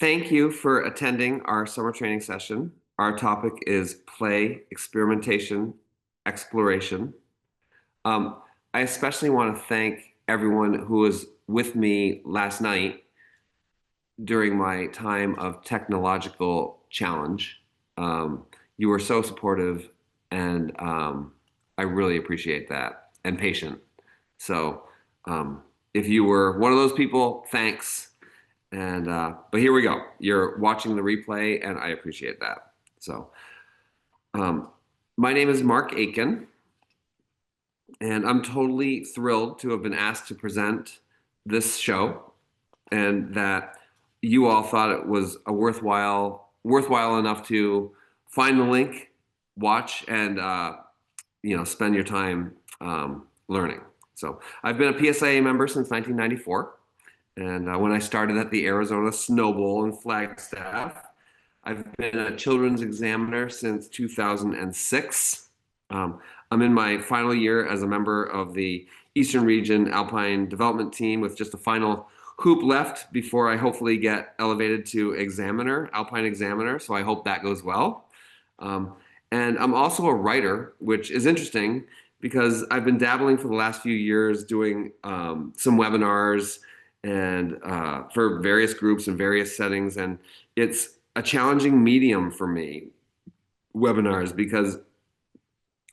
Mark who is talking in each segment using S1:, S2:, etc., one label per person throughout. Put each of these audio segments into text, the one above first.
S1: Thank you for attending our summer training session. Our topic is play, experimentation, exploration. Um, I especially want to thank everyone who was with me last night during my time of technological challenge. Um, you were so supportive, and I really appreciate that and patient. So, um, if you were one of those people, thanks. And but here we go. You're watching the replay, and I appreciate that. So, um, my name is Mark Aiken, and I'm totally thrilled to have been asked to present this show, and that you all thought it was a worthwhile enough to find the link, watch, and spend your time learning. So, I've been a PSIA member since 1994. And when I started at the Arizona Snow Bowl in Flagstaff, I've been a children's examiner since 2006. Um, I'm in my final year as a member of the Eastern Region Alpine Development Team with just a final hoop left before I hopefully get elevated to examiner, Alpine examiner. So I hope that goes well. Um, and I'm also a writer, which is interesting because I've been dabbling for the last few years doing some webinars and for various groups and various settings. And it's a challenging medium for me, webinars, because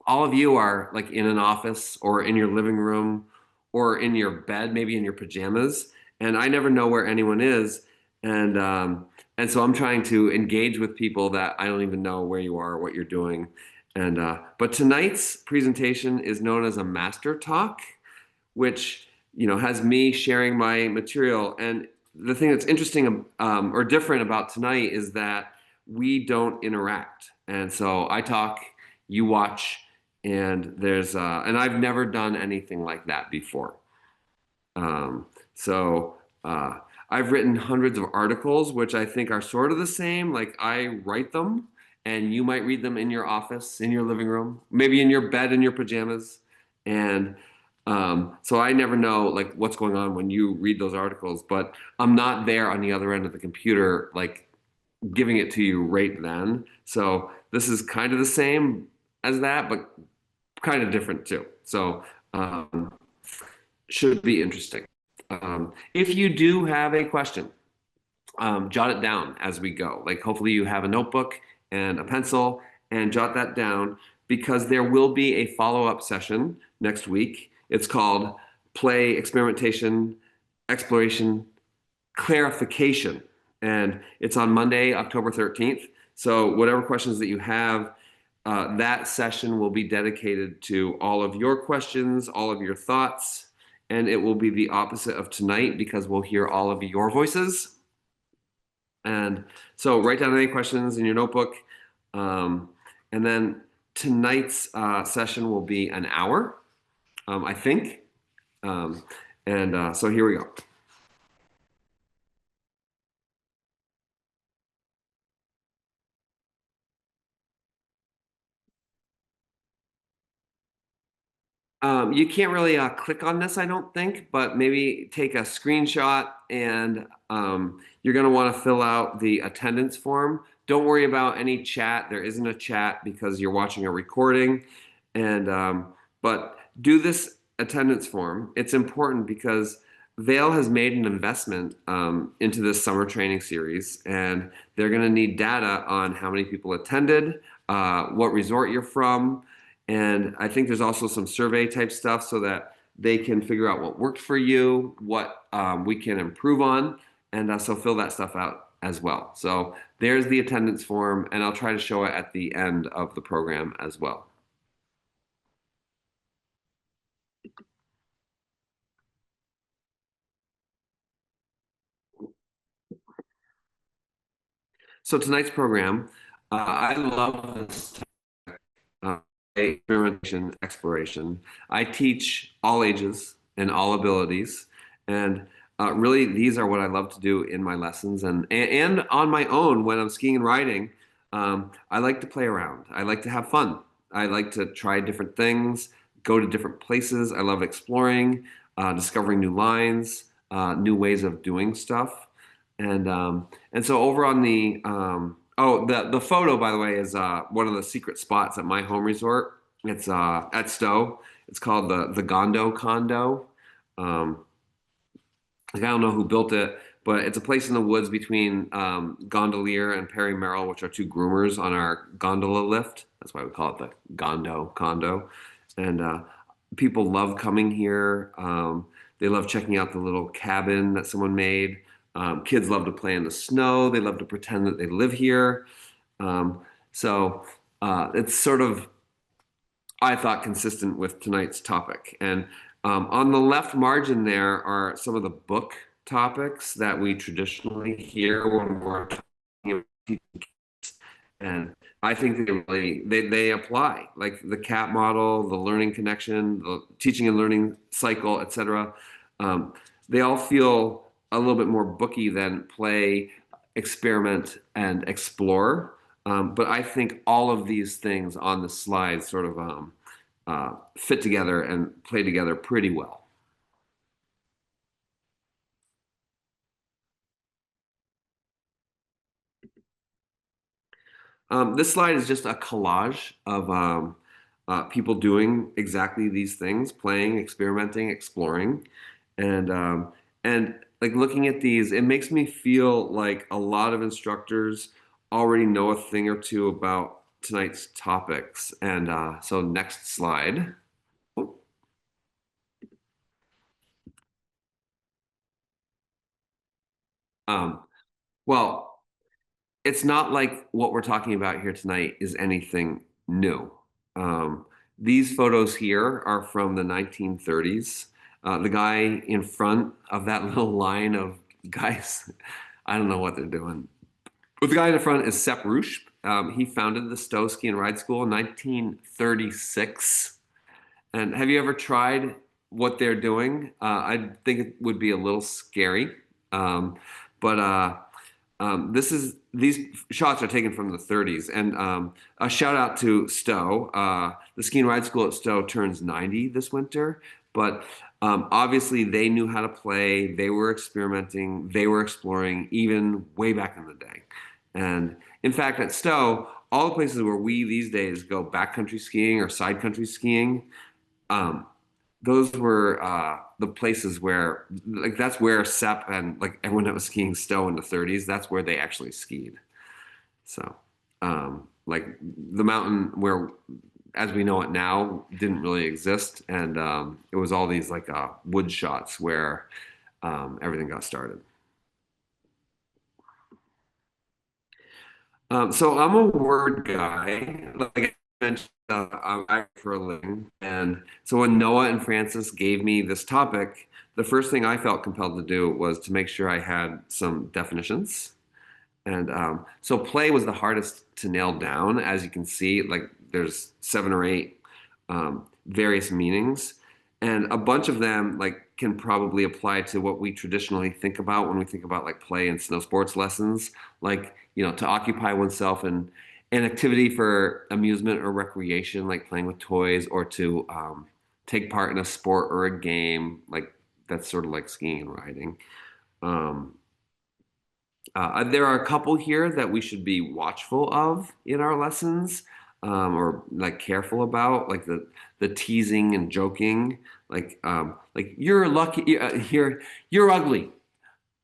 S1: all of you are like in an office or in your living room or in your bed, maybe in your pajamas, and I never know where anyone is. And so I'm trying to engage with people that I don't even know where you are or what you're doing. And but tonight's presentation is known as a master talk, which has me sharing my material. And the thing that's interesting or different about tonight is that we don't interact. And so I talk, you watch, and and I've never done anything like that before. Um, so I've written hundreds of articles, which I think are sort of the same. Like I write them, and you might read them in your office, in your living room, maybe in your bed, in your pajamas. And so I never know like what's going on when you read those articles, but I'm not there on the other end of the computer, like giving it to you right then. So this is kind of the same as that, but kind of different too. So um, should be interesting. If you do have a question, jot it down as we go. Like hopefully you have a notebook and a pencil and jot that down because there will be a follow-up session next week. It's called Play, Experimentation, Exploration, Clarification. And it's on Monday, October 13th. So whatever questions that you have, that session will be dedicated to all of your questions, all of your thoughts, and it will be the opposite of tonight because we'll hear all of your voices. And so write down any questions in your notebook. And then tonight's session will be an hour, I think. So here we go. You can't really click on this, I don't think, but maybe take a screenshot and you're going to want to fill out the attendance form. Don't worry about any chat. There isn't a chat because you're watching a recording. But do this attendance form. It's important because Vail has made an investment into this summer training series, and they're going to need data on how many people attended, what resort you're from, and I think there's also some survey type stuff so that they can figure out what worked for you, what we can improve on, and so fill that stuff out as well. So there's the attendance form, and I'll try to show it at the end of the program as well. So tonight's program, I love this experimentation, exploration. I teach all ages and all abilities, and really these are what I love to do in my lessons and on my own when I'm skiing and riding. I like to play around. I like to have fun. I like to try different things, go to different places. I love exploring, discovering new lines, new ways of doing stuff. And so over on the oh, the photo, by the way, is one of the secret spots at my home resort. It's at Stowe. It's called the Gondo Condo. Um, like, I don't know who built it, but it's a place in the woods between Gondolier and Perry Merrill, which are two groomers on our gondola lift. That's why we call it the Gondo Condo. And people love coming here. They love checking out the little cabin that someone made. Kids love to play in the snow. They love to pretend that they live here. Um, so it's sort of, I thought, consistent with tonight's topic. And on the left margin there are some of the book topics that we traditionally hear when we're talking about teaching. And I think they apply, like the CAP model, the learning connection, the teaching and learning cycle, etc. Um, they all feel a little bit more booky than play, experiment, and explore. But I think all of these things on the slide sort of fit together and play together pretty well. This slide is just a collage of people doing exactly these things, playing, experimenting, exploring, and and like looking at these, it makes me feel like a lot of instructors already know a thing or two about tonight's topics. And so next slide. Um, well, it's not like what we're talking about here tonight is anything new. Um, these photos here are from the 1930s. The guy in front of that little line of guys, I don't know what they're doing. But the guy in the front is Sepp Roosh. He founded the Stowe Ski and Ride School in 1936. And have you ever tried what they're doing? I think it would be a little scary. Um, but these shots are taken from the 30s, and a shout out to Stowe. The ski and ride school at Stowe turns 90 this winter, but obviously they knew how to play. They were experimenting. They were exploring even way back in the day. And in fact, at Stowe, all the places where we these days go backcountry skiing or side country skiing, um, those were the places where, like, that's where Sepp and like everyone that was skiing Stowe in the 30s, that's where they actually skied. So, like the mountain where, as we know it now, didn't really exist, and it was all these like wood shots where everything got started. So I'm a word guy. Like I mentioned, I'm back for a living. And so when Noah and Francis gave me this topic, the first thing I felt compelled to do was to make sure I had some definitions. And so play was the hardest to nail down. As you can see, like there's seven or eight various meanings, and a bunch of them like can probably apply to what we traditionally think about when we think about like play and snow sports lessons, like to occupy oneself in an activity for amusement or recreation, like playing with toys, or to take part in a sport or a game, like that's sort of like skiing and riding. Um, there are a couple here that we should be watchful of in our lessons, or like careful about, like the teasing and joking, like you're lucky, you're ugly.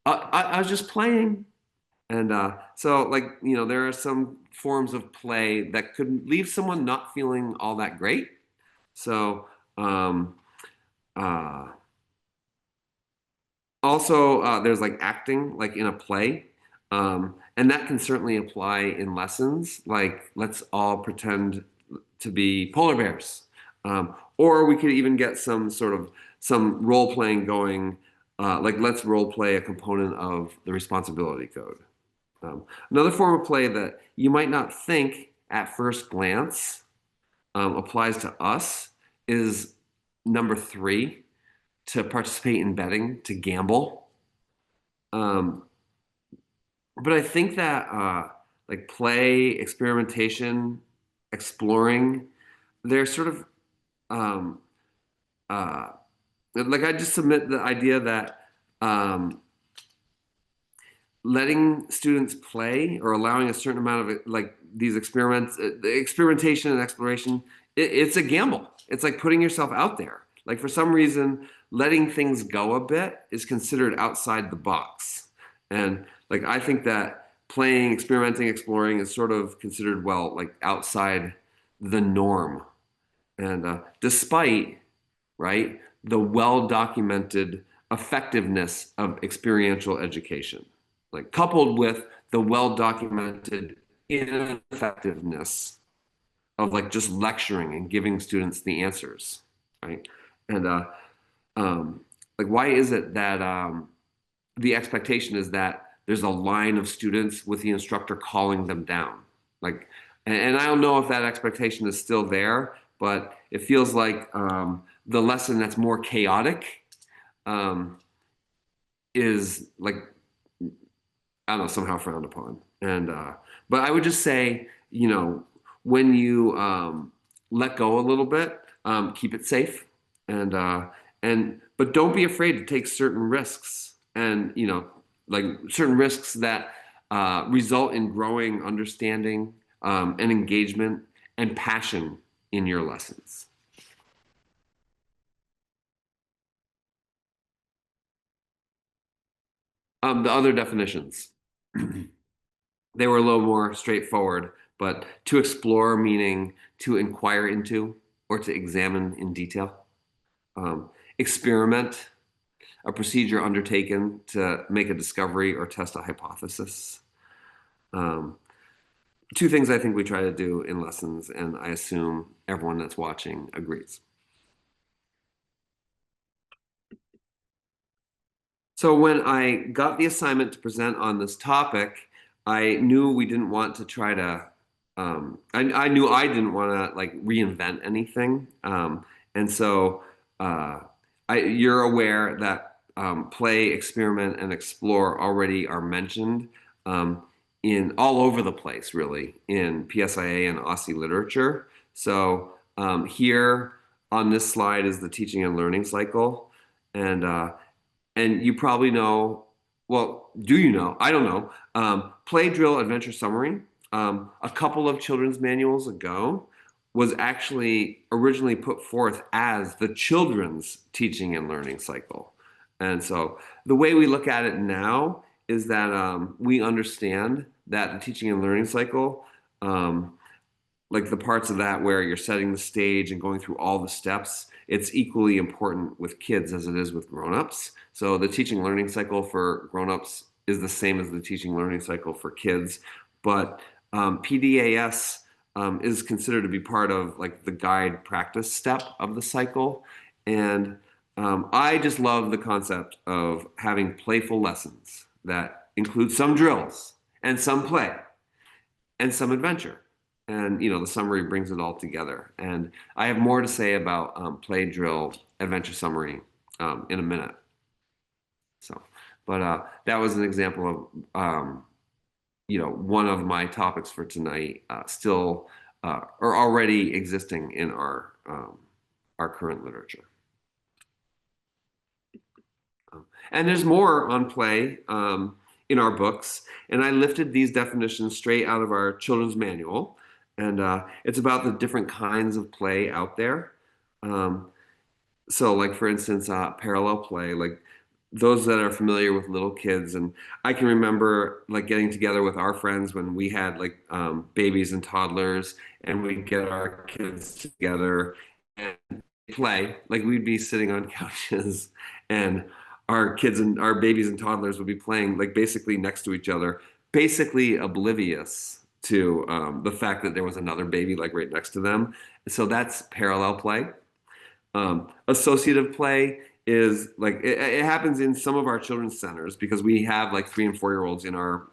S1: I was just playing, and so like there are some forms of play that could leave someone not feeling all that great. So um, uh, also, there's like acting, like in a play, and that can certainly apply in lessons. Like, let's all pretend to be polar bears, or we could even get some role playing going. Like, let's role play a component of the responsibility code. Another form of play that you might not think at first glance applies to us is number three, to participate in betting, to gamble. Um, but I think that like play, experimentation, exploring, they're sort of um, uh, like I just submit the idea that um, letting students play or allowing a certain amount of like these experiments, the experimentation and exploration, it's a gamble. It's like putting yourself out there. Like for some reason, letting things go a bit is considered outside the box. And like I think that playing, experimenting, exploring is sort of considered, well, like outside the norm. And despite, right, the well documented effectiveness of experiential education, like coupled with the well documented ineffectiveness of like just lecturing and giving students the answers, right? And um, like, why is it that the expectation is that there's a line of students with the instructor calling them down? Like, and I don't know if that expectation is still there, but it feels like the lesson that's more chaotic um, is like, I don't know, somehow frowned upon. And but I would just say, when you let go a little bit, keep it safe, and but don't be afraid to take certain risks, and like certain risks that result in growing understanding and engagement and passion in your lessons. The other definitions. They were a little more straightforward, but to explore meaning to inquire into or to examine in detail. Experiment, a procedure undertaken to make a discovery or test a hypothesis. Um, Two things I think we try to do in lessons, and I assume everyone that's watching agrees. So when I got the assignment to present on this topic, I knew we didn't want to try to. I knew I didn't want to like reinvent anything, and so uh, you're aware that play, experiment, and explore already are mentioned in all over the place, really, in PSIA and Aussie literature. So here on this slide is the teaching and learning cycle, and you probably know, well, do you know? I don't know. Play Drill Adventure Summary, a couple of children's manuals ago, was actually originally put forth as the children's teaching and learning cycle. And so the way we look at it now is that we understand that the teaching and learning cycle um, like the parts of that where you're setting the stage and going through all the steps, it's equally important with kids as it is with grown-ups. So the teaching learning cycle for grown-ups is the same as the teaching learning cycle for kids, but PDAS is considered to be part of like the guide practice step of the cycle. And I just love the concept of having playful lessons that include some drills and some play and some adventure. And the summary brings it all together. And I have more to say about play drill adventure summary in a minute. So, but that was an example of one of my topics for tonight, still or already existing in our current literature. And there's more on play in our books. And I lifted these definitions straight out of our children's manual. And it's about the different kinds of play out there. Um, so, like, for instance, parallel play, like those that are familiar with little kids. And I can remember like getting together with our friends when we had like babies and toddlers, and we'd get our kids together and play. Like we'd be sitting on couches and our kids and our babies and toddlers would be playing like basically next to each other, basically oblivious to the fact that there was another baby like right next to them. So that's parallel play. Associative play is like it happens in some of our children's centers because we have like 3 and 4 year olds in our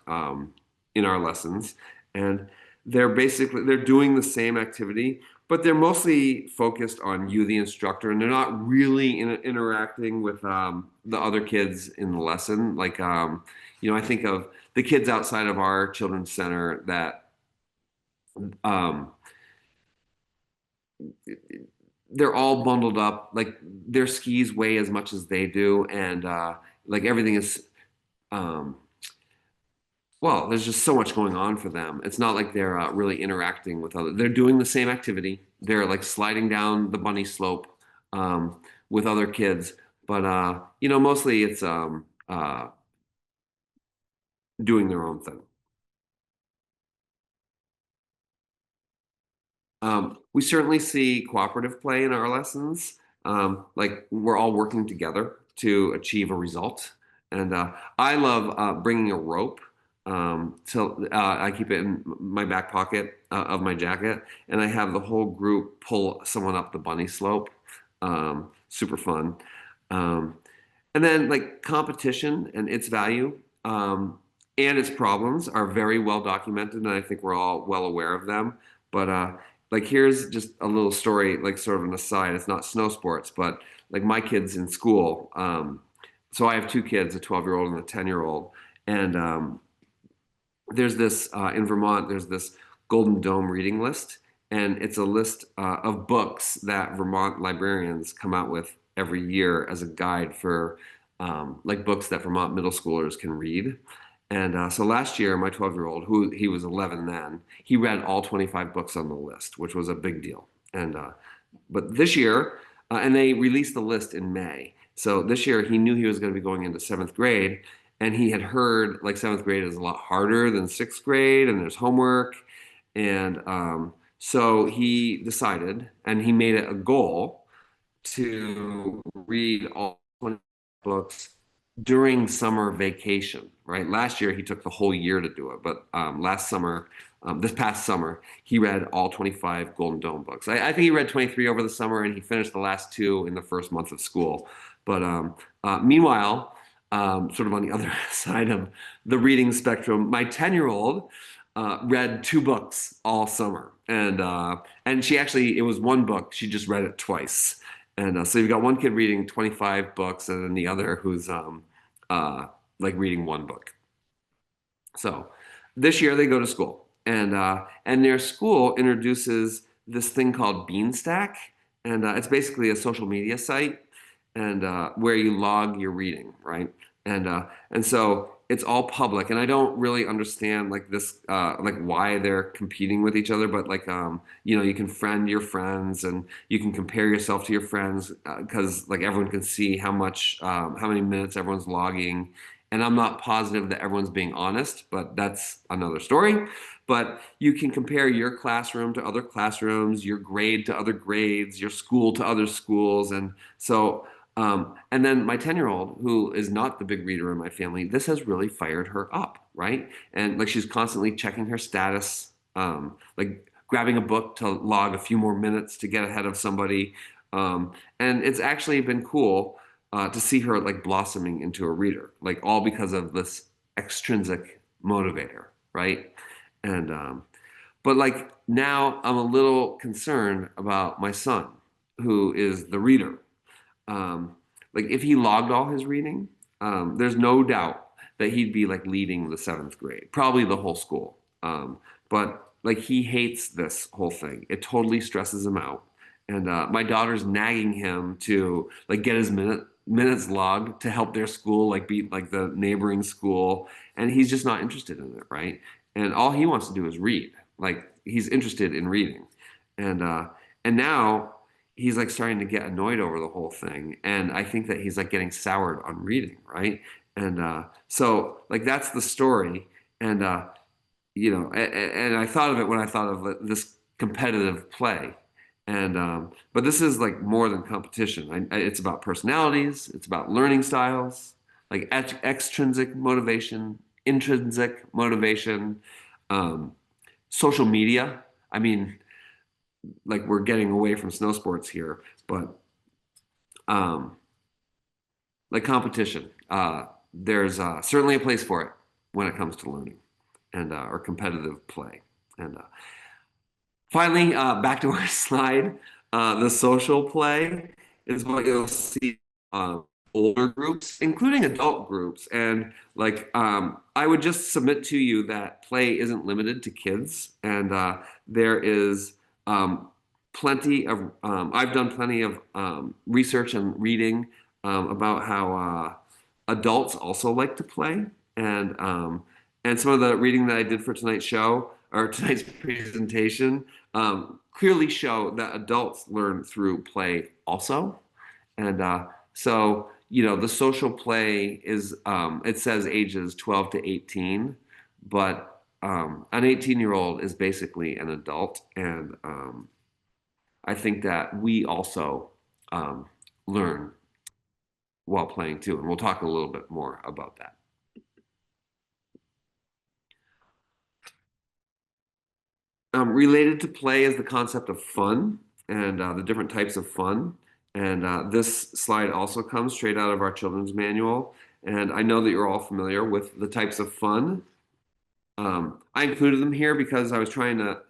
S1: lessons, and they're doing the same activity, but they're mostly focused on you, the instructor, and they're not really interacting with the other kids in the lesson. Like I think of the kids outside of our children's center that um, they're all bundled up. Like their skis weigh as much as they do, and like everything is um, Well, there's just so much going on for them. It's not like they're really interacting with other. They're doing the same activity. They're like sliding down the bunny slope with other kids, but mostly it's doing their own thing. We certainly see cooperative play in our lessons. Like we're all working together to achieve a result. And I love bringing a rope. I keep it in my back pocket of my jacket, and I have the whole group pull someone up the bunny slope. Super fun. Um, and then like competition and its value and its problems are very well documented, and I think we're all well aware of them. But like here's just a little story, like sort of an aside. It's not snow sports, but like my kids in school. So I have two kids, a 12-year-old and a 10-year-old, and there's this in Vermont. There's this Golden Dome reading list, and it's a list of books that Vermont librarians come out with every year as a guide for like books that Vermont middle schoolers can read. And so last year, my 12-year-old, who he was 11 then, he read all 25 books on the list, which was a big deal. And but this year, and they released the list in May. So this year, he knew he was going to be going into seventh grade, and he had heard like seventh grade is a lot harder than sixth grade, and there's homework. And so he decided, and he made it a goal to read all 20 books during summer vacation, right? Last year he took the whole year to do it, but last summer, this past summer, he read all 25 Golden Dome books. I think he read 23 over the summer, and he finished the last two in the first month of school. But meanwhile, sort of on the other side of the reading spectrum, my 10-year-old read two books all summer, and she actually it was one book. She just read it twice. And so you've got one kid reading 25 books, and then the other who's like reading one book. So this year they go to school, and their school introduces this thing called Beanstack, and it's basically a social media site, and where you log your reading, right? And so it's all public, and I don't really understand like this, like why they're competing with each other, but like you can friend your friends, and you can compare yourself to your friends because like everyone can see how many minutes everyone's logging. And I'm not positive that everyone's being honest, but that's another story. But you can compare your classroom to other classrooms, your grade to other grades, your school to other schools. And so, and then my 10-year-old, who is not the big reader in my family, this has really fired her up, right? And like she's constantly checking her status, like grabbing a book to log a few more minutes to get ahead of somebody. And it's actually been cool to see her like blossoming into a reader, like all because of this extrinsic motivator, right? And but like now I'm a little concerned about my son, who is the reader. Like if he logged all his reading, there's no doubt that he'd be like leading the seventh grade, probably the whole school. But like he hates this whole thing. It totally stresses him out. And my daughter's nagging him to like get his minutes logged to help their school like beat like the neighboring school, and he's just not interested in it, right? And all he wants to do is read. Like he's interested in reading, and now he's like starting to get annoyed over the whole thing, and I think that he's like getting soured on reading, right? And so like that's the story, and and I thought of it when I thought of this competitive play. And but this is like more than competition. It's about personalities, it's about learning styles, like extrinsic motivation, intrinsic motivation, um, social media. I mean, like we're getting away from snow sports here, but um, like competition, there's certainly a place for it when it comes to learning and or competitive play. And finally, back to our slide, the social play is what you'll see older groups, including adult groups. And like, I would just submit to you that play isn't limited to kids. And there is plenty of, I've done plenty of research and reading about how adults also like to play. And And some of the reading that I did for tonight's show or tonight's presentation clearly show that adults learn through play also. And so, the social play is, it says ages 12 to 18, but an 18-year-old is basically an adult. And I think that we also um, learn while playing too. And we'll talk a little bit more about that. Related to play is the concept of fun and the different types of fun. And this slide also comes straight out of our children's manual. And I know that you're all familiar with the types of fun. I included them here because I was trying to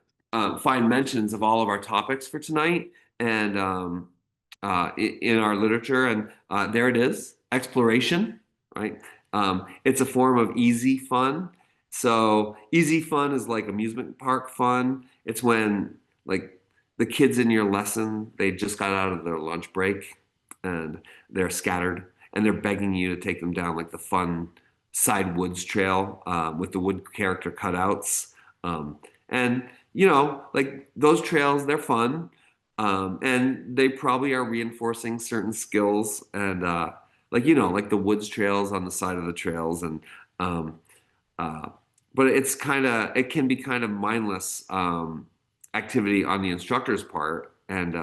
S1: find mentions of all of our topics for tonight and in our literature. And there it is, exploration, right? It's a form of easy fun. So easy fun is like amusement park fun. It's when like the kids in your lesson, they just got out of their lunch break and they're scattered and they're begging you to take them down like the fun side woods trail with the wood character cutouts. And, like those trails, they're fun. And they probably are reinforcing certain skills and, like the woods trails on the side of the trails. And, um, uh, but it can be kind of mindless activity on the instructor's part. And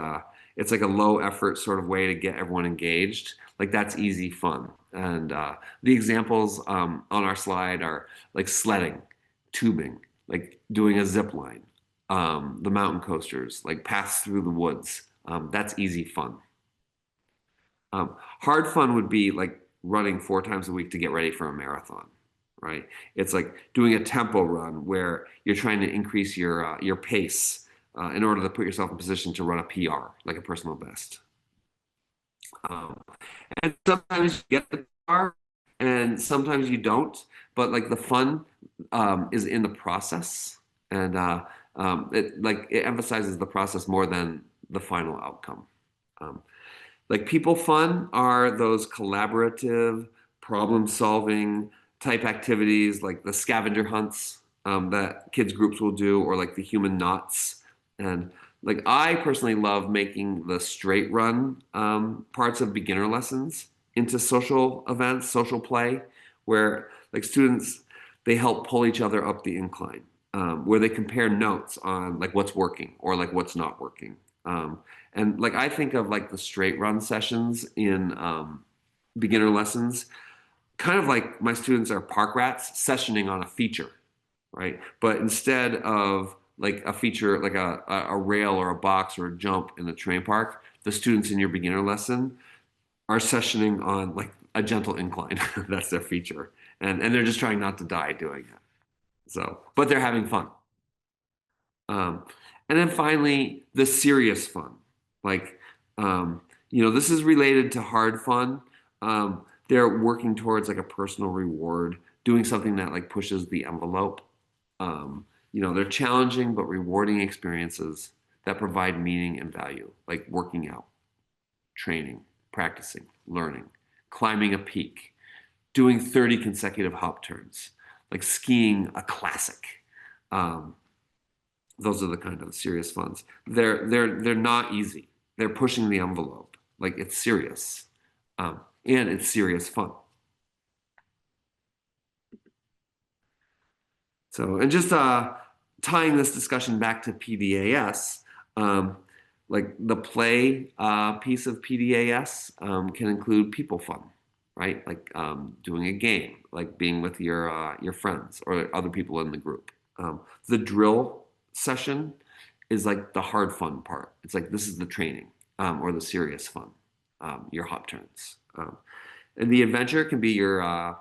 S1: it's like a low effort sort of way to get everyone engaged. Like that's easy fun. And the examples on our slide are like sledding, tubing, like doing a zip line, the mountain coasters, like pass through the woods. That's easy fun. Hard fun would be like running 4 times a week to get ready for a marathon, right? It's like doing a tempo run where you're trying to increase your pace in order to put yourself in position to run a PR, like a personal best. Um, and sometimes you get the PR, and sometimes you don't. But like the fun is in the process, and it emphasizes the process more than the final outcome. Um, like people fun are those collaborative, problem solving type activities like the scavenger hunts that kids groups will do, or like the human knots. And like I personally love making the straight run parts of beginner lessons into social events, social play, where like students they help pull each other up the incline, where they compare notes on like what's working or like what's not working. And like I think of like the straight run sessions in beginner lessons, kind of like my students are park rats sessioning on a feature, right? But instead of like a feature, like a rail or a box or a jump in the terrain park, the students in your beginner lesson are sessioning on like a gentle incline. That's their feature. And they're just trying not to die doing it. So, but they're having fun. Um, and then finally, the serious fun. Like, this is related to hard fun. They're working towards like a personal reward, doing something that like pushes the envelope. They're challenging but rewarding experiences that provide meaning and value, like working out, training, practicing, learning, climbing a peak, doing 30 consecutive hop turns, like skiing a classic. Um, those are the kind of serious funds. They're not easy. They're pushing the envelope. Like it's serious, and it's serious fun. So, and just tying this discussion back to PDAS, like the play piece of PDAS can include people fun, right? Like doing a game, like being with your friends or other people in the group. The drill session is like the hard fun part. It's like this is the training or the serious fun, your hop turns. And the adventure can be your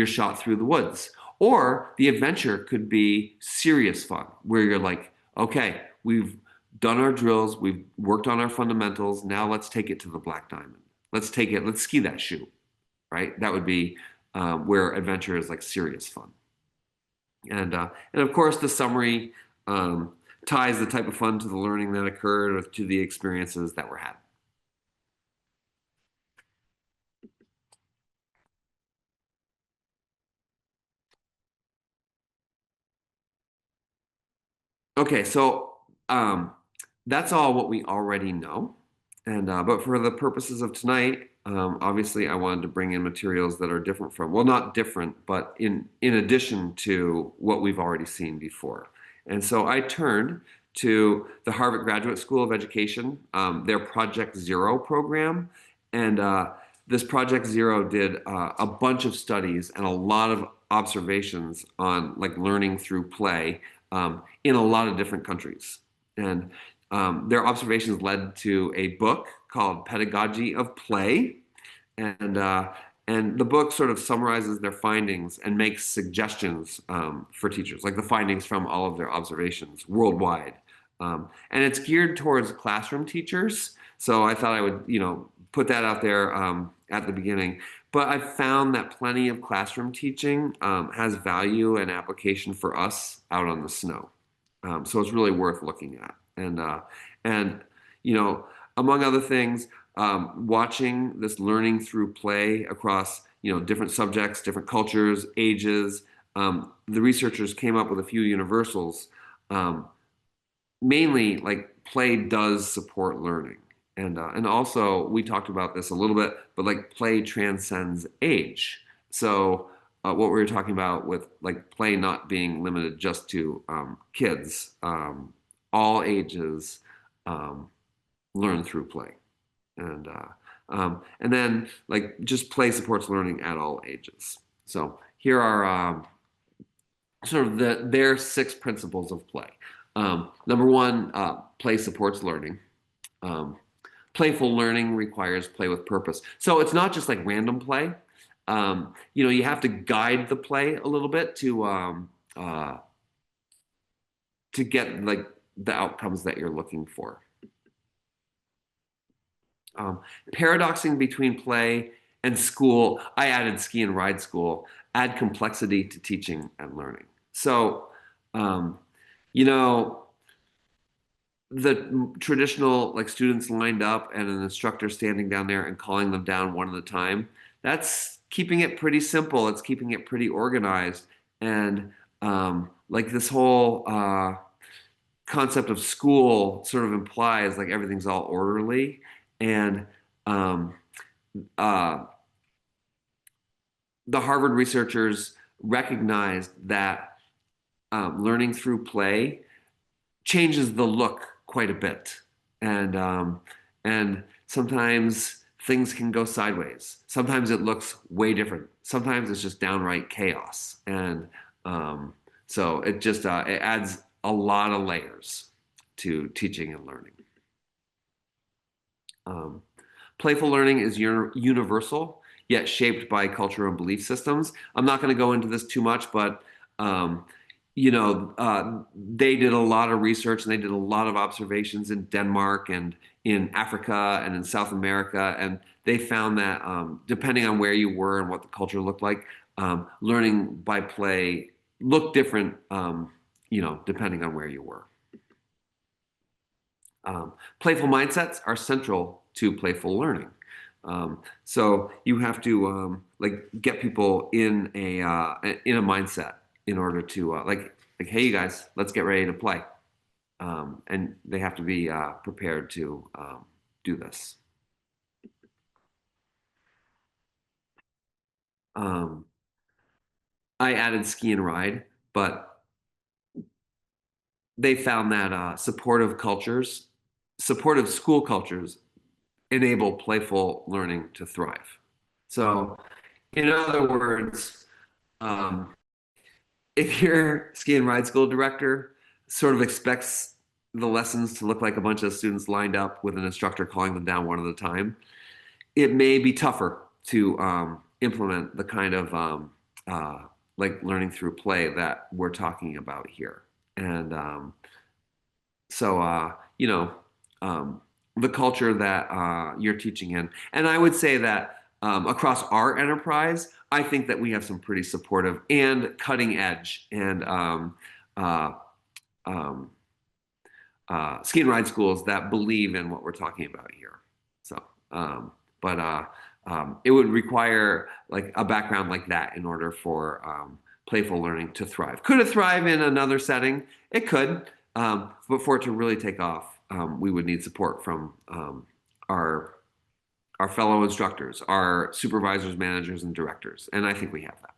S1: shot through the woods. Or the adventure could be serious fun, where you're like, okay, we've done our drills, we've worked on our fundamentals, now let's take it to the black diamond. Let's ski that shoe, right? That would be where adventure is like serious fun. And of course, the summary ties the type of fun to the learning that occurred or to the experiences that were had. Okay, so um, that's all what we already know. And but for the purposes of tonight, obviously I wanted to bring in materials that are different from, well, not different, but in addition to what we've already seen before. And so I turned to the Harvard Graduate School of Education, their Project Zero program. And this Project Zero did a bunch of studies and a lot of observations on like learning through play in a lot of different countries. And their observations led to a book called Pedagogy of Play. And, uh, and the book sort of summarizes their findings and makes suggestions for teachers, like the findings from all of their observations worldwide. And it's geared towards classroom teachers. So I thought I would, put that out there at the beginning. But I've found that plenty of classroom teaching has value and application for us out on the snow. So it's really worth looking at. And you know, among other things, watching this learning through play across different subjects, different cultures, ages. The researchers came up with a few universals. Um, Mainly, like play does support learning, and also we talked about this a little bit, but like play transcends age. So what we were talking about with like play not being limited just to kids, all ages um, learn through play, and then like just play supports learning at all ages. So here are sort of their six principles of play. Number one, play supports learning. Um, Playful learning requires play with purpose. So it's not just like random play. You have to guide the play a little bit uh, to get like the outcomes that you're looking for. Um, Paradoxing between play and school, I added ski and ride school, add complexity to teaching and learning. So, um, you know, the traditional like students lined up and an instructor standing down there and calling them down one at a time, that's keeping it pretty simple. It's keeping it pretty organized. And like this whole concept of school sort of implies like everything's all orderly. And um, uh, the Harvard researchers recognized that learning through play changes the look quite a bit, and sometimes things can go sideways. Sometimes it looks way different. Sometimes it's just downright chaos, and um, so it just it adds a lot of layers to teaching and learning. Um, Playful learning is universal, yet shaped by culture and belief systems. I'm not going to go into this too much, but um, they did a lot of research and they did a lot of observations in Denmark and in Africa and in South America, and they found that depending on where you were and what the culture looked like, learning by play looked different, depending on where you were. Playful mindsets are central to playful learning. So you have to like get people in a mindset in order to like hey you guys, let's get ready to play, and they have to be prepared to do this. Um, I added ski and ride, but they found that supportive school cultures enable playful learning to thrive. So, in other words, um, if your ski and ride school director sort of expects the lessons to look like a bunch of students lined up with an instructor calling them down one at a time, it may be tougher to implement the kind of like learning through play that we're talking about here. And so um, the culture that you're teaching in, and I would say that across our enterprise, I think that we have some pretty supportive and cutting edge and uh, um, ski and ride schools that believe in what we're talking about here. So, but it would require like a background like that in order for playful learning to thrive. Could it thrive in another setting? It could. But for it to really take off, we would need support from our our fellow instructors, our supervisors, managers, and directors, and I think we have that.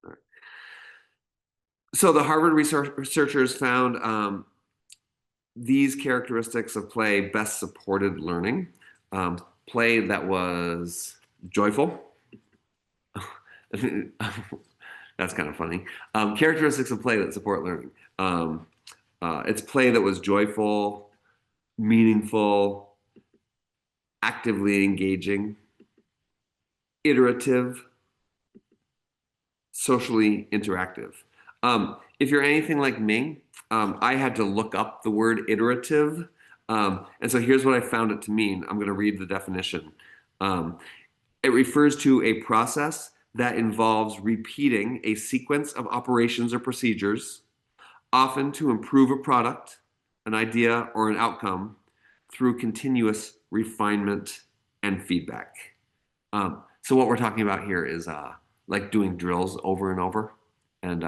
S1: All right. So the Harvard researchers found these characteristics of play best supported learning. Play that was joyful. That's kind of funny. Characteristics of play that support learning. It's play that was joyful, meaningful, actively engaging, iterative, socially interactive. If you're anything like me, I had to look up the word iterative. And so here's what I found it to mean. I'm going to read the definition. Um, it refers to a process that involves repeating a sequence of operations or procedures, often to improve a product, an idea, or an outcome through continuous refinement and feedback. So what we're talking about here is like doing drills over and over. And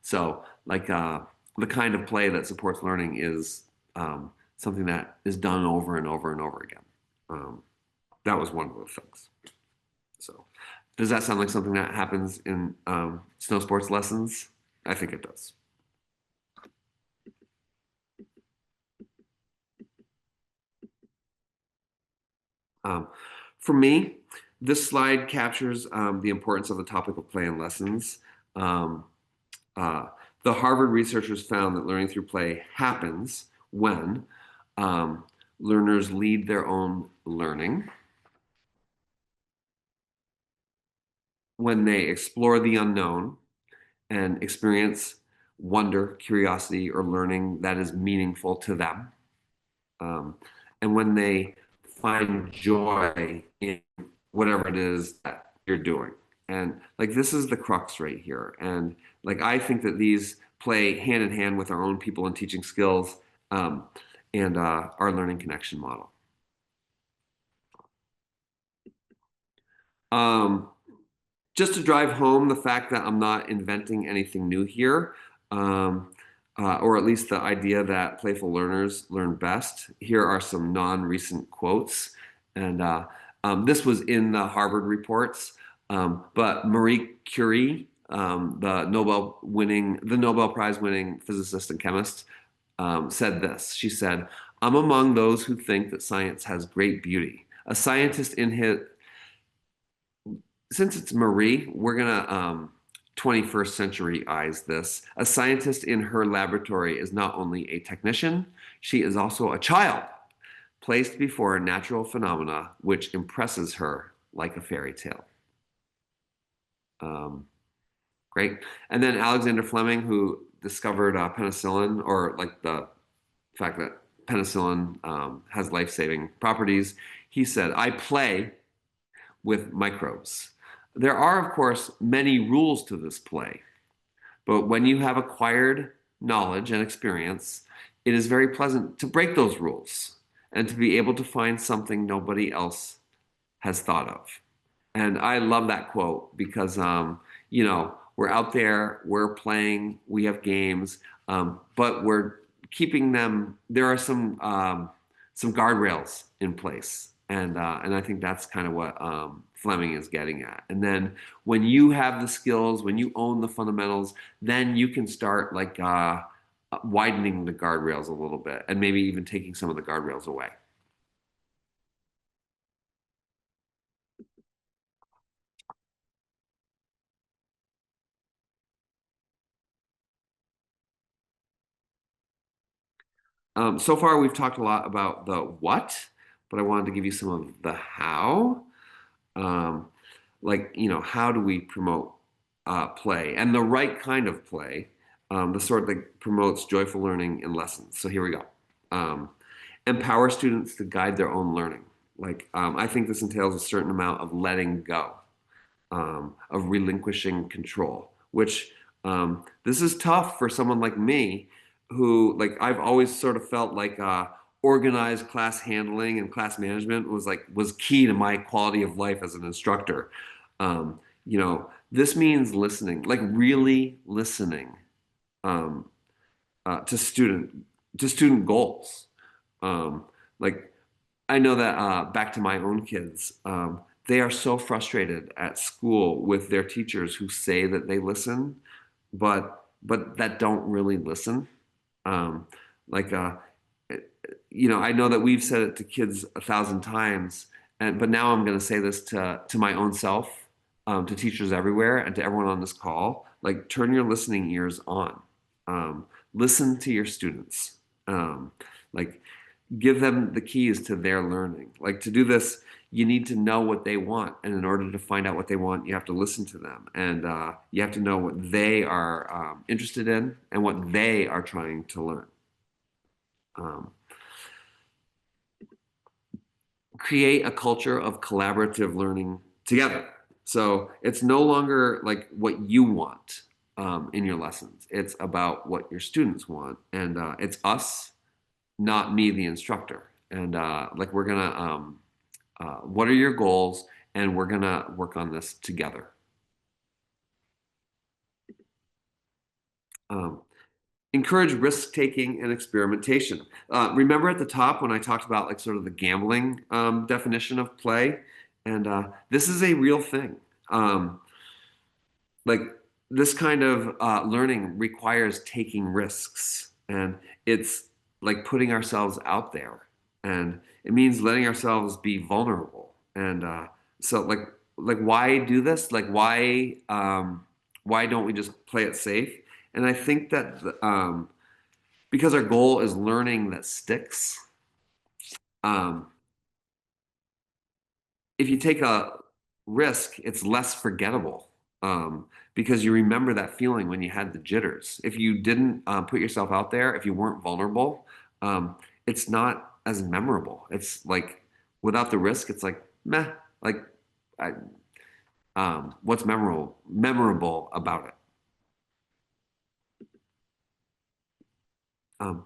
S1: so like the kind of play that supports learning is something that is done over and over and over again. Um, that was one of the things. So does that sound like something that happens in snow sports lessons? I think it does. Um, for me, this slide captures the importance of the topic of play and lessons. Um, uh, the Harvard researchers found that learning through play happens when um, learners lead their own learning, when they explore the unknown and experience wonder, curiosity, or learning that is meaningful to them, um, and when they find joy in whatever it is that you're doing. And like this is the crux right here. And like I think that these play hand in hand with our own people and teaching skills um, and our learning connection model. Um, just to drive home the fact that I'm not inventing anything new here, um, or at least the idea that playful learners learn best, here are some non-recent quotes. And this was in the Harvard reports, but Marie Curie, the Nobel Prize winning physicist and chemist, said this. She said, "I'm among those who think that science has great beauty. A scientist in his since it's Marie, we're gonna 21st century eyes this. A scientist in her laboratory is not only a technician, she is also a child, placed before natural phenomena which impresses her like a fairy tale." Um, great. And then Alexander Fleming, who discovered penicillin, or like the fact that penicillin has life-saving properties, he said, "I play with microbes. There are, of course, many rules to this play, but when you have acquired knowledge and experience, it is very pleasant to break those rules and to be able to find something nobody else has thought of." And I love that quote because, we're out there, we're playing, we have games, but we're keeping them. There are some guardrails in place, and I think that's kind of what Fleming is getting at. And then when you have the skills, when you own the fundamentals, then you can start like widening the guardrails a little bit, and maybe even taking some of the guardrails away. So far, we've talked a lot about the what, but I wanted to give you some of the how. Um, how do we promote play and the right kind of play, the sort that promotes joyful learning and lessons. So here we go. Um, Empower students to guide their own learning. I think this entails a certain amount of letting go, of relinquishing control, which this is tough for someone like me who, like, I've always sort of felt like organized class handling and class management was key to my quality of life as an instructor. This means listening, like really listening um, to student goals. Um, like I know that back to my own kids, they are so frustrated at school with their teachers who say that they listen, but that don't really listen. Um, like I know that we've said it to kids 1,000 times, and but now I'm going to say this to my own self, to teachers everywhere, and to everyone on this call. Like, turn your listening ears on. Listen to your students. Like, give them the keys to their learning. Like, to do this, you need to know what they want, and in order to find out what they want, you have to listen to them, and you have to know what they are interested in and what they are trying to learn. Um, Create a culture of collaborative learning together. So it's no longer like what you want in your lessons. It's about what your students want, and it's us, not me, the instructor. And like we're gonna, what are your goals? And we're gonna work on this together. Um, Encourage risk taking and experimentation. Remember at the top when I talked about like sort of the gambling definition of play, and this is a real thing. Um, like this kind of learning requires taking risks, and it's like putting ourselves out there, and it means letting ourselves be vulnerable. And so, like why do this? Like why don't we just play it safe? And I think that because our goal is learning that sticks. Um, if you take a risk, it's less forgettable because you remember that feeling when you had the jitters. If you didn't put yourself out there, if you weren't vulnerable, it's not as memorable. It's like without the risk, it's like meh. Like, I, what's memorable about it? Um,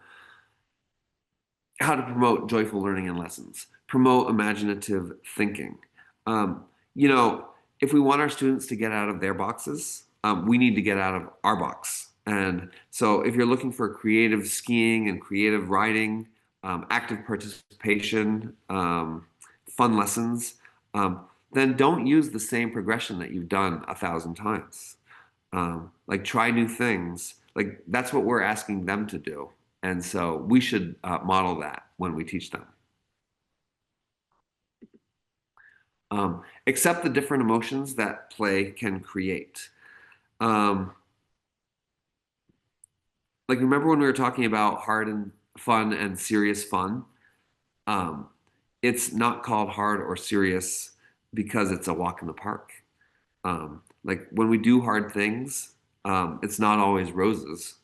S1: how to promote joyful learning and lessons, promote imaginative thinking. Um, you know, if we want our students to get out of their boxes, we need to get out of our box. And so, if you're looking for creative skiing and creative riding, active participation, fun lessons, then don't use the same progression that you've done 1,000 times. Like try new things. Like that's what we're asking them to do. And so we should model that when we teach them. Accept the different emotions that play can create. Um, like remember when we were talking about hard and fun and serious fun? Um, it's not called hard or serious because it's a walk in the park. Like when we do hard things, it's not always roses.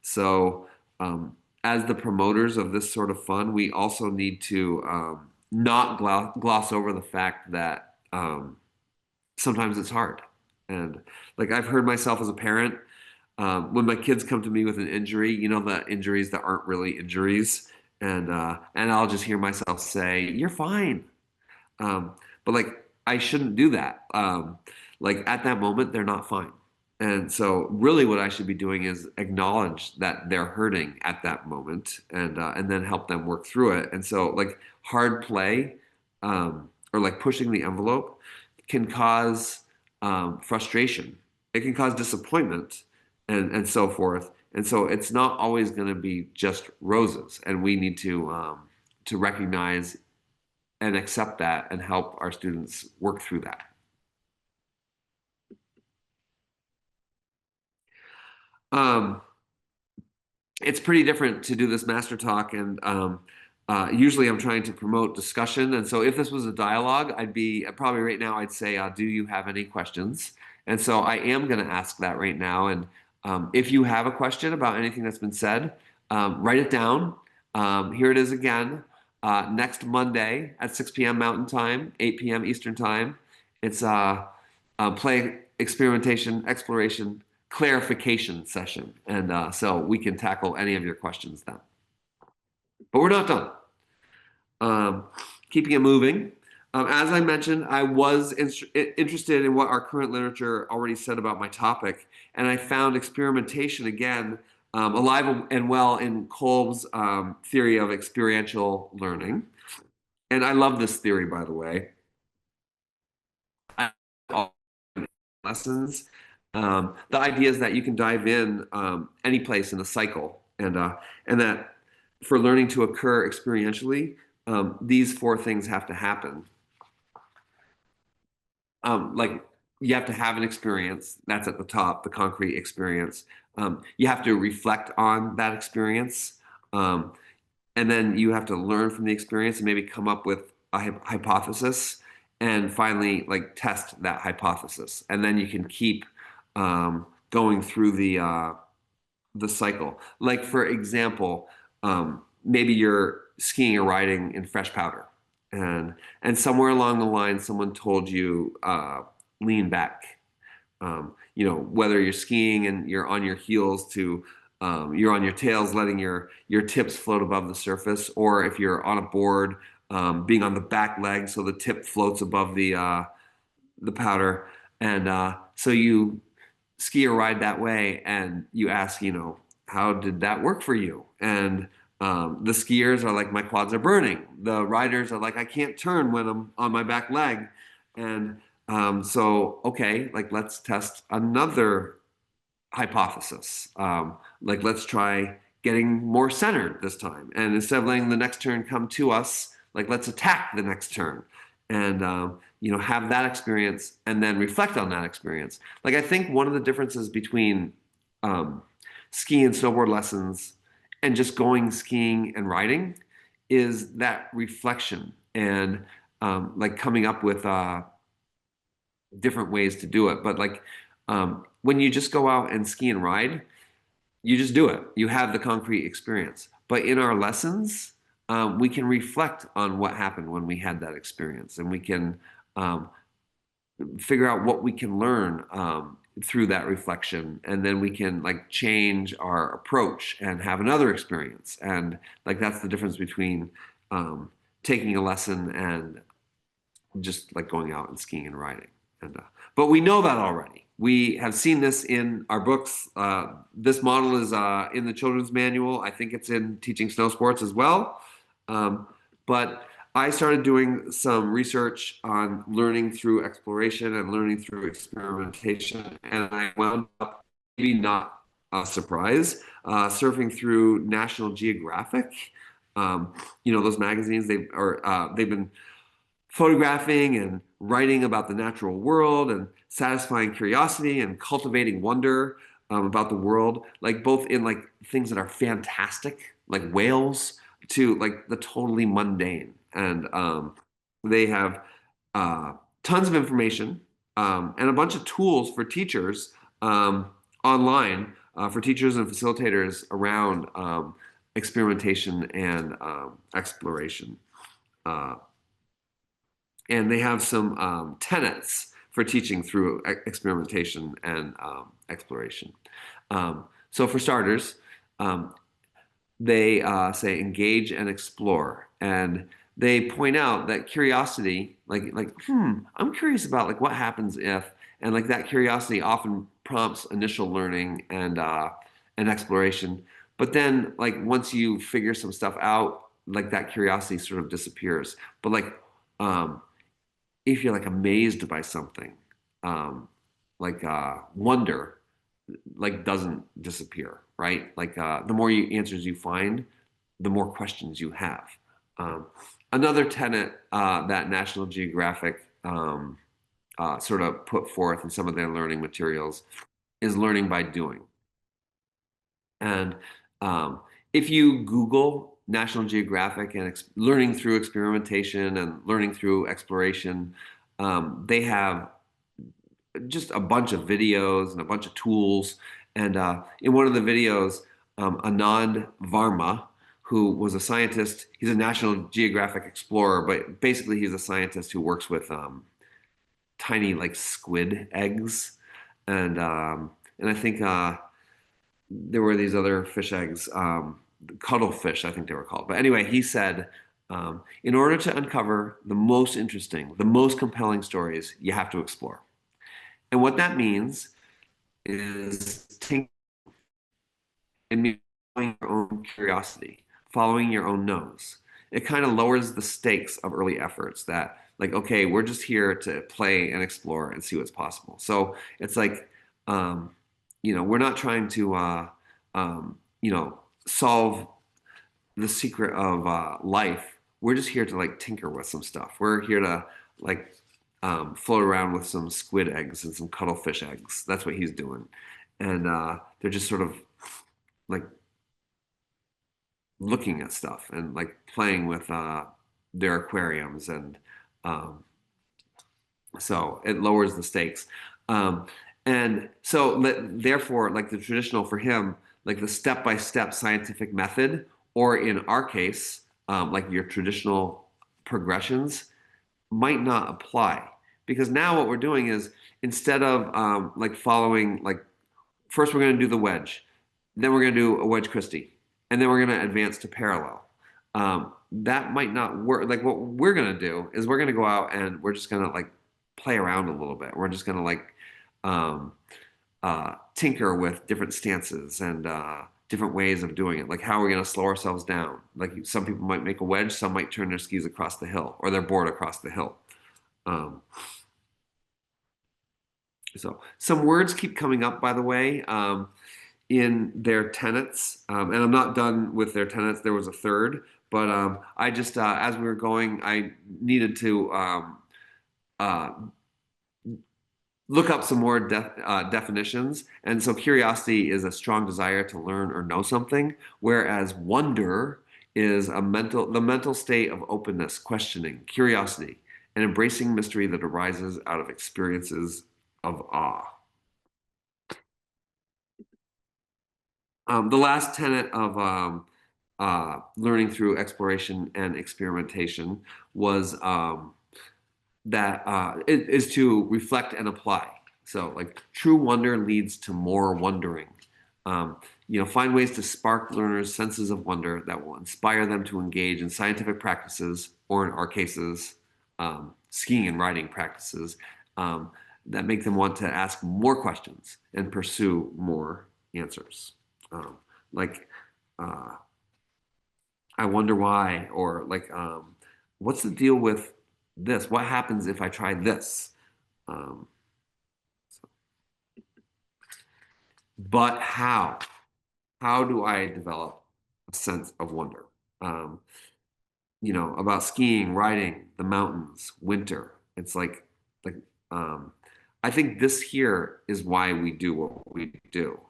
S1: So, as the promoters of this sort of fun, we also need to not gloss over the fact that sometimes it's hard. And like I've heard myself as a parent, when my kids come to me with an injury, the injuries that aren't really injuries, and I'll just hear myself say, "You're fine." Um, but like I shouldn't do that. Like at that moment, they're not fine. And so really what I should be doing is acknowledge that they're hurting at that moment and then help them work through it. And so like hard play or like pushing the envelope can cause frustration. It can cause disappointment and so forth. And so it's not always going to be just roses. And we need to recognize and accept that and help our students work through that. Um, it's pretty different to do this master talk, and usually I'm trying to promote discussion. And so if this was a dialogue, I'd be probably right now I'd say, do you have any questions? And so I am going to ask that right now. And if you have a question about anything that's been said, write it down. Here it is again. Next Monday at 6 p.m. Mountain Time, 8 p.m. Eastern Time. It's play experimentation, exploration, clarification session. And so we can tackle any of your questions then. But we're not done. Um, Keeping it moving. As I mentioned, I was interested in what our current literature already said about my topic, and I found experimentation again alive and well in Kolb's theory of experiential learning. And I love this theory, by the way. I, lessons. The idea is that you can dive in any place in the cycle, and that for learning to occur experientially, these four things have to happen. Like you have to have an experience that's at the top, the concrete experience. You have to reflect on that experience, um, and then you have to learn from the experience and maybe come up with a hypothesis, and finally, like test that hypothesis, and then you can keep going through the cycle. Like for example, maybe you're skiing or riding in fresh powder, and somewhere along the line, someone told you lean back. Whether you're skiing and you're on your heels to you're on your tails, letting your tips float above the surface, or if you're on a board, being on the back leg so the tip floats above the powder, and so you ski or ride that way, and you ask, how did that work for you? And the skiers are like, my quads are burning. The riders are like, I can't turn when I'm on my back leg. And so, okay, like let's test another hypothesis. Like let's try getting more centered this time. And instead of letting the next turn come to us, like let's attack the next turn, and have that experience and then reflect on that experience. Like I think one of the differences between um, ski and snowboard lessons and just going skiing and riding is that reflection, and like coming up with different ways to do it. But like when you just go out and ski and ride, you just do it. You have the concrete experience. But in our lessons, we can reflect on what happened when we had that experience, and we can um, figure out what we can learn through that reflection, and then we can like change our approach and have another experience. And like that's the difference between taking a lesson and just like going out and skiing and riding. And but we know that already. We have seen this in our books. This model is in the children's manual. I think it's in Teaching Snow Sports as well. Um, but I started doing some research on learning through exploration and learning through experimentation, and I wound up, maybe not a surprise, surfing through National Geographic. Those magazines, they've been photographing and writing about the natural world and satisfying curiosity and cultivating wonder about the world, like both in like things that are fantastic, like whales, to like the totally mundane. And they have uh, tons of information and a bunch of tools for teachers online, for teachers and facilitators around experimentation and exploration. Uh, and they have some tenets for teaching through experimentation and exploration. So for starters, um, they say engage and explore, and they point out that curiosity, I'm curious about like what happens if, and like that curiosity often prompts initial learning and exploration. But then like once you figure some stuff out, like that curiosity sort of disappears. But like um, if you're like amazed by something, um, wonder, like doesn't disappear, right? Like the more answers you find, the more questions you have. Um, Another tenet that National Geographic sort of put forth in some of their learning materials is learning by doing. And um, if you Google National Geographic and learning through experimentation and learning through exploration, they have just a bunch of videos and a bunch of tools. And in one of the videos, Anand Varma, who was a scientist, he's a National Geographic explorer, but basically he's a scientist who works with tiny like squid eggs, and I think there were these other fish eggs, cuttlefish, I think they were called. But anyway, he said In order to uncover the most interesting, the most compelling stories, you have to explore. And what that means is taking and following your own curiosity, following your own nose. It kind of lowers the stakes of early efforts that, like, okay, we're just here to play and explore and see what's possible. So it's like, we're not trying to, solve the secret of life. We're just here to like tinker with some stuff. We're here to like float around with some squid eggs and some cuttlefish eggs. That's what he's doing. And they're just sort of like looking at stuff and like playing with their aquariums, and um, so it lowers the stakes. um, and so therefore, like the traditional for him, like the step-by-step scientific method, or in our case, like your traditional progressions, might not apply, because now what we're doing is, instead of like following, like, first we're going to do the wedge, then we're going to do a wedge Christie, and then we're going to advance to parallel. That might not work. Like, what we're going to do is we're going to go out and we're just going to like play around a little bit. We're just going to like um, tinker with different stances and different ways of doing it. Like, how are we going to slow ourselves down? Like, some people might make a wedge, some might turn their skis across the hill or their board across the hill. Um, so some words keep coming up, by the way, in their tenets. And I'm not done with their tenets. There was a third, but I just, as we were going, I needed to uh, look up some more definitions. And so curiosity is a strong desire to learn or know something, whereas wonder is the mental state of openness, questioning, curiosity, and embracing mystery that arises out of experiences of awe. The last tenet of learning through exploration and experimentation was that it is to reflect and apply. So, like, true wonder leads to more wondering. Um, find ways to spark learners' senses of wonder that will inspire them to engage in scientific practices, or in our cases, skiing and riding practices, that make them want to ask more questions and pursue more answers. Um, like, uh, I wonder why, or like, what's the deal with this? What happens if I try this? Um, but how? How do I develop a sense of wonder? Um, about skiing, riding, the mountains, winter. It's like um, I think this here is why we do what we do.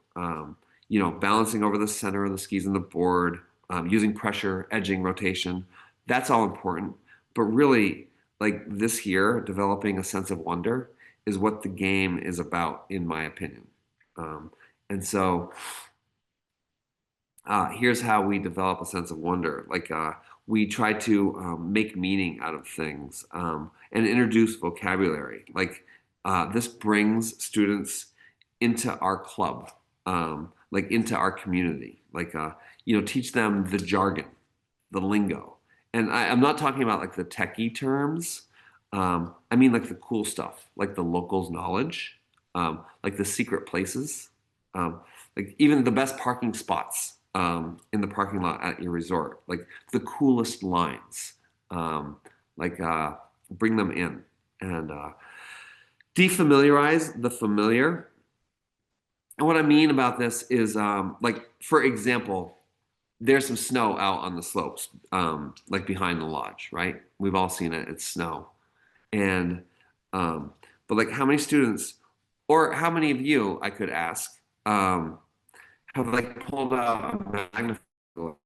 S1: Balancing over the center of the skis and the board, using pressure, edging, rotation. That's all important. But really, like this here, developing a sense of wonder is what the game is about, in my opinion. And so here's how we develop a sense of wonder. Like, we try to make meaning out of things, and introduce vocabulary. Like, this brings students into our club, like into our community. Like, teach them the jargon, the lingo. And I'm not talking about like the techie terms. I mean like the cool stuff, like the locals' knowledge, like the secret places, um, like even the best parking spots in the parking lot at your resort, like the coolest lines, um, like bring them in and defamiliarize the familiar. And what I mean about this is, like, for example, there's some snow out on the slopes, like behind the lodge, right? We've all seen it. It's snow. And, um, but like, how many students, or how many of you, I could ask, have like pulled out a magnifying glass,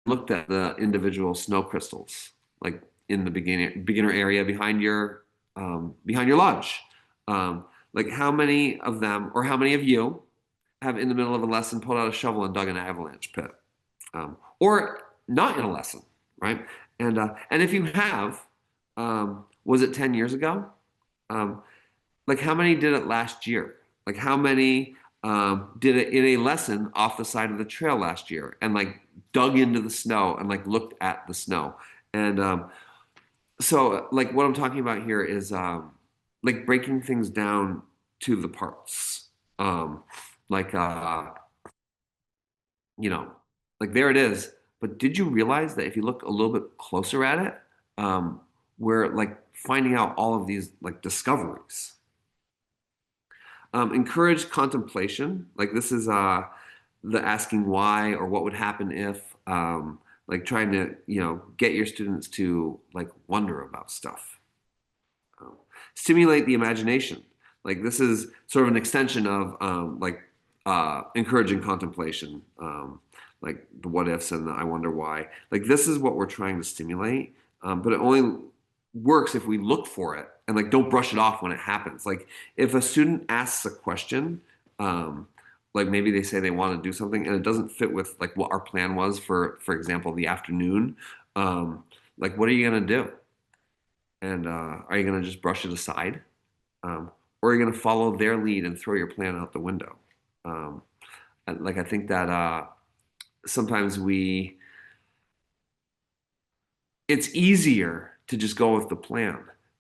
S1: looked at the individual snow crystals, like in the beginner area behind your lodge? Like, how many of them, or how many of you, have in the middle of a lesson pulled out a shovel and dug an avalanche pit, or not in a lesson, right? And if you have, was it 10 years ago? Um, like, how many did it last year? Like, how many did it in a lesson off the side of the trail last year, and like dug into the snow and like looked at the snow? And so, like, what I'm talking about here is like breaking things down to the parts. Um, like, you know, like there it is. But did you realize that if you look a little bit closer at it, um, we're like finding out all of these like discoveries. Encourage contemplation. Like this is the asking why or what would happen if, like trying to, get your students to like wonder about stuff. Um, Stimulate the imagination. Like this is sort of an extension of like encouraging contemplation, like the what ifs and the I wonder why. Like this is what we're trying to stimulate, but it only works if we look for it and like don't brush it off when it happens. Like if a student asks a question, um, like maybe they say they want to do something and it doesn't fit with like what our plan was for example, the afternoon. Like what are you gonna do? And are you going to just brush it aside? Or are you going to follow their lead and throw your plan out the window? Um, and, like, I think that sometimes it's easier to just go with the plan.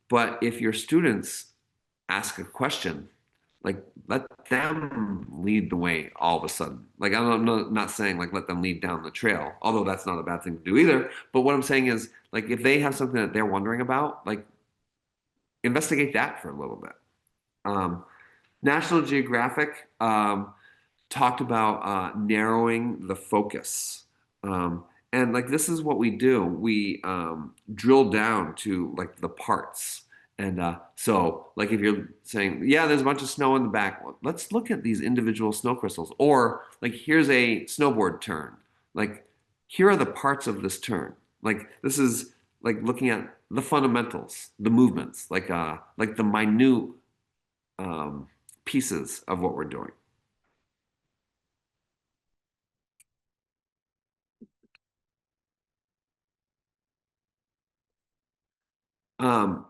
S1: But if your students ask a question, like, let them lead the way all of a sudden. Like, not saying like let them lead down the trail, although that's not a bad thing to do either. But what I'm saying is, like, if they have something that they're wondering about, like, investigate that for a little bit. Um, National Geographic talked about narrowing the focus. Um, and like this is what we do. We drill down to like the parts. And so, like if you're saying, yeah, there's a bunch of snow in the back, well, let's look at these individual snow crystals. Or like, here's a snowboard turn. Like, here are the parts of this turn. Like, this is like looking at the fundamentals, the movements, like the minute um, pieces of what we're doing. Um,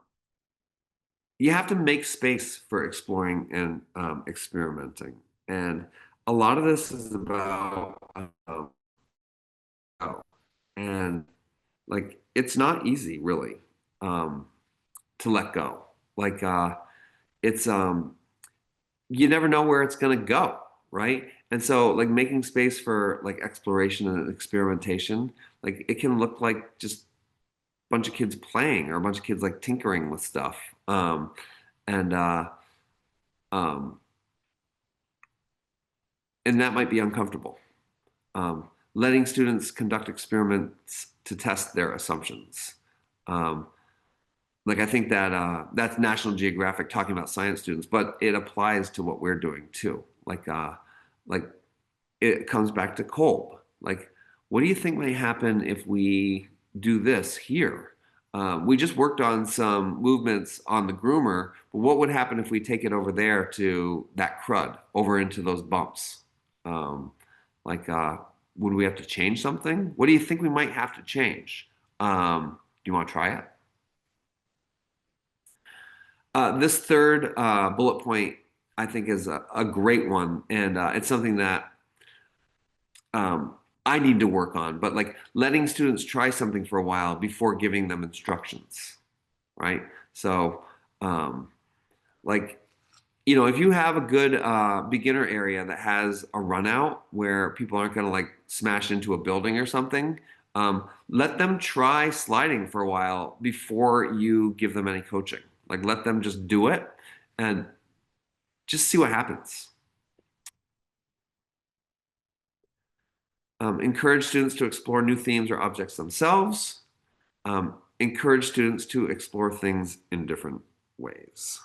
S1: you have to make space for exploring and experimenting. And a lot of this is about, oh, and like, it's not easy really um, to let go. Like, it's, you never know where it's going to go, right? And so, like, making space for like exploration and experimentation, like, it can look like just bunch of kids playing or a bunch of kids like tinkering with stuff. And um, and that might be uncomfortable. Letting students conduct experiments to test their assumptions. Um, like I think that that's National Geographic talking about science students, but it applies to what we're doing too. Like it comes back to Kolb. Like, what do you think may happen if we do this here? We just worked on some movements on the groomer, but what would happen if we take it over there to that crud, over into those bumps? Um, like, would we have to change something? What do you think we might have to change? Do you want to try it? This third bullet point, I think, is a great one, and it's something that I need to work on, but like letting students try something for a while before giving them instructions, right? So, um, like, if you have a good beginner area that has a run out where people aren't going to like smash into a building or something, let them try sliding for a while before you give them any coaching. Like, let them just do it and just see what happens. Encourage students to explore new themes or objects themselves. Encourage students to explore things in different ways.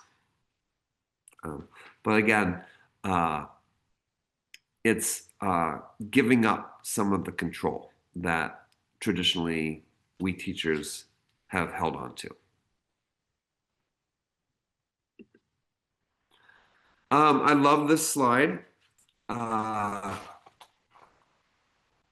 S1: Um, but again, uh, it's giving up some of the control that traditionally we teachers have held on to. I love this slide. Uh,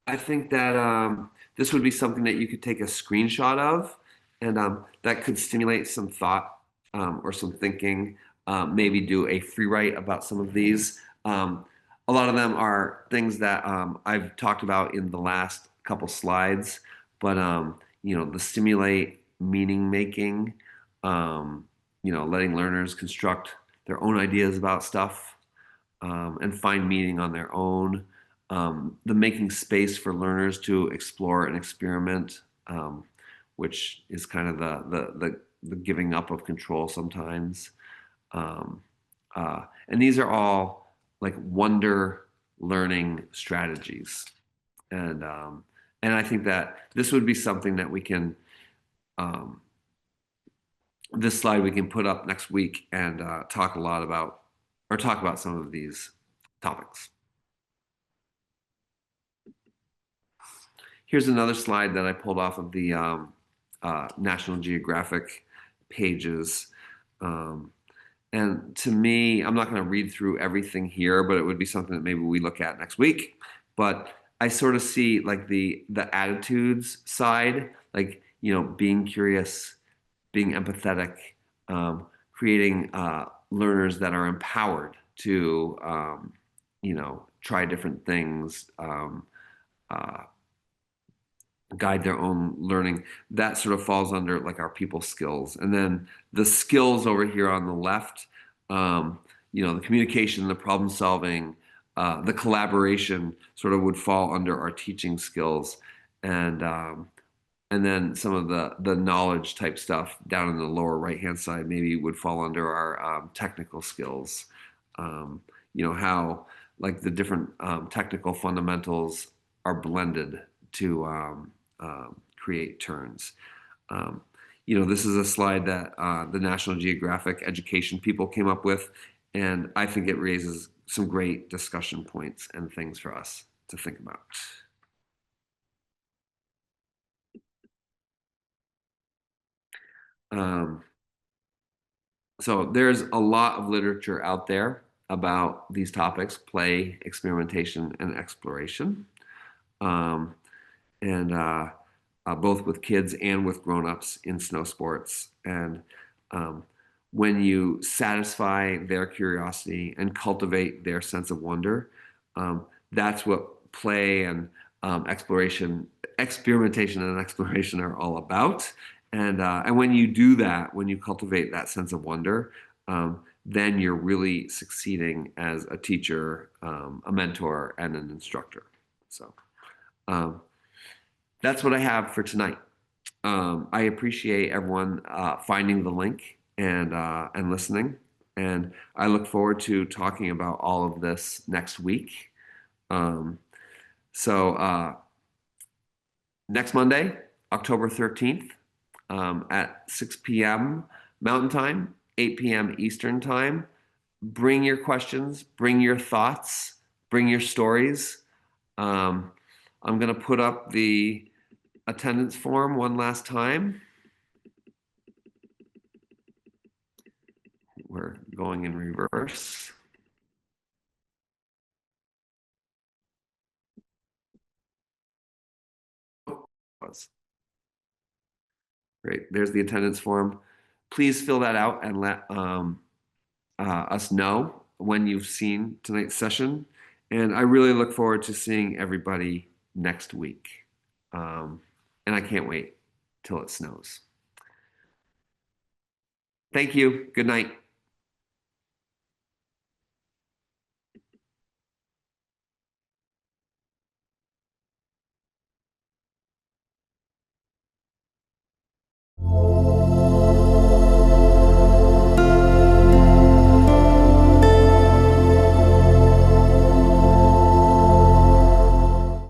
S1: I think that this would be something that you could take a screenshot of, and that could stimulate some thought or some thinking. Maybe do a free write about some of these. A lot of them are things that I've talked about in the last couple slides, but the stimulate meaning making, letting learners construct their own ideas about stuff, and find meaning on their own. The making space for learners to explore and experiment, which is kind of the giving up of control sometimes. Um, and these are all like wonder learning strategies. And and I think that this would be something that we can um, this slide we can put up next week and talk a lot about or talk about some of these topics. Here's another slide that I pulled off of the National Geographic pages. Um, and to me, I'm not going to read through everything here, but it would be something that maybe we look at next week. But I sort of see like the attitudes side, like being curious, being empathetic, creating learners that are empowered to try different things, uh, guide their own learning. That sort of falls under like our people skills. And then the skills over here on the left, the communication, the problem solving, the collaboration sort of would fall under our teaching skills. And then some of the knowledge type stuff down in the lower right hand side maybe would fall under our technical skills. How like the different technical fundamentals are blended to create turns. Um, this is a slide that the National Geographic education people came up with, and I think it raises some great discussion points and things for us to think about. Um, so there's a lot of literature out there about these topics: play, experimentation, and exploration. Um, and Both with kids and with grown-ups in snow sports. And um, when you satisfy their curiosity and cultivate their sense of wonder, that's what play and experimentation and exploration are all about. And when you do that, when you cultivate that sense of wonder, then you're really succeeding as a teacher, a mentor, and an instructor. So. Um, that's what I have for tonight. I appreciate everyone finding the link and listening, and I look forward to talking about all of this next week. Um, so next Monday, October 13th, at 6 p.m. Mountain Time, 8 p.m. Eastern Time. Bring your questions, bring your thoughts, bring your stories. Um, I'm going to put up the attendance form one last time. We're going in reverse. Great. There's the attendance form. Please fill that out and let us know when you've seen tonight's session. And I really look forward to seeing everybody next week. And I can't wait till it snows. Thank you. Good night.